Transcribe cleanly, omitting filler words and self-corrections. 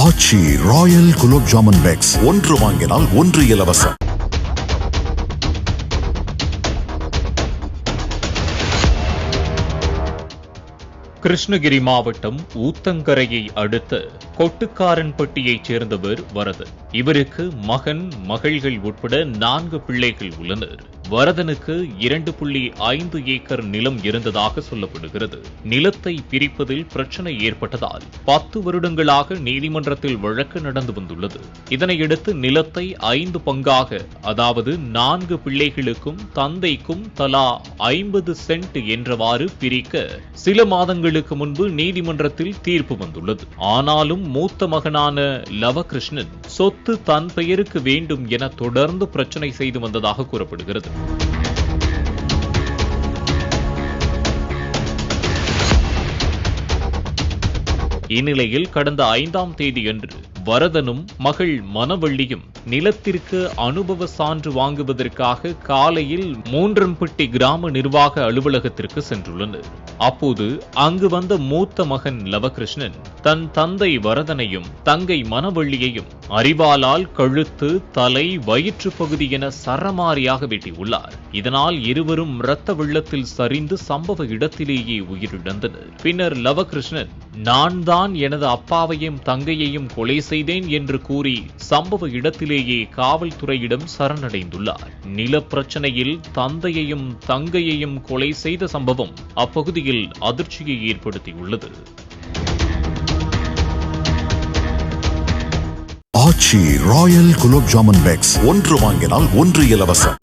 ஆச்சி Royal gulab jamun packs ஒன்று வாங்கினால் ஒன்று இலவசம். கிருஷ்ணகிரி மாவட்டம் ஊத்தங்கரையை அடுத்த கொட்டுக்காரன்பட்டியைச் சேர்ந்தவர் வரதன். இவருக்கு மகன், மகள்கள் உட்பட 4 பிள்ளைகள் உள்ளனர். வரதனுக்கு 2.5 ஏக்கர் நிலம் இருந்ததாக சொல்லப்படுகிறது. நிலத்தை பிரிப்பதில் பிரச்சனை ஏற்பட்டதால் 10 வருடங்களாக நீதிமன்றத்தில் வழக்கு நடந்து வந்துள்ளது. இதனையடுத்து நிலத்தை 5 பங்காக, அதாவது 4 பிள்ளைகளுக்கும் தந்தைக்கும் தலா 50 சென்ட் என்றவாறு பிரிக்க சில மாதங்களுக்கு முன்பு நீதிமன்றத்தில் தீர்ப்பு வந்துள்ளது. ஆனாலும் மூத்த மகனான லவகிருஷ்ணன் சொத்து தன் பெயருக்கு வேண்டும் என தொடர்ந்து பிரச்சனை செய்து வந்ததாக கூறப்படுகிறது. இந்நிலையில் கடந்த 5ஆம் தேதியன்று வரதனும் மகள் மனவள்ளியும் நிலத்திற்கு அனுபவ சான்று வாங்குவதற்காக காலையில் மூன்றம்பட்டி கிராம நிர்வாக அலுவலகத்திற்கு சென்றுள்ளனர். அப்போது அங்கு வந்த மூத்த மகன் லவகிருஷ்ணன் தன் தந்தை வரதனையும் தங்கை மனவள்ளியையும் அரிவாளால் கழுத்து, தலை, வயிற்று பகுதி என சரமாரியாக வெட்டியுள்ளார். இதனால் இருவரும் இரத்த வெள்ளத்தில் சரிந்து சம்பவ இடத்திலேயே உயிரிழந்தனர். பின்னர் லவகிருஷ்ணன், நான் தான் எனது அப்பாவையும் தங்கையையும் கொலை செய்தேன் என்று கூறி சம்பவ இடத்திலேயே காவல்துறையிடம் சரணடைந்துள்ளார். நில பிரச்சனையில் தந்தையையும் தங்கையையும் கொலை செய்த சம்பவம் அப்பகுதியில் அதிர்ச்சியை ஏற்படுத்தியுள்ளது. ஆச்சி ராயல் குலோப் ஜாமுன் பேக்ஸ் ஒன்று வாங்கினால் ஒன்று இலவசம்.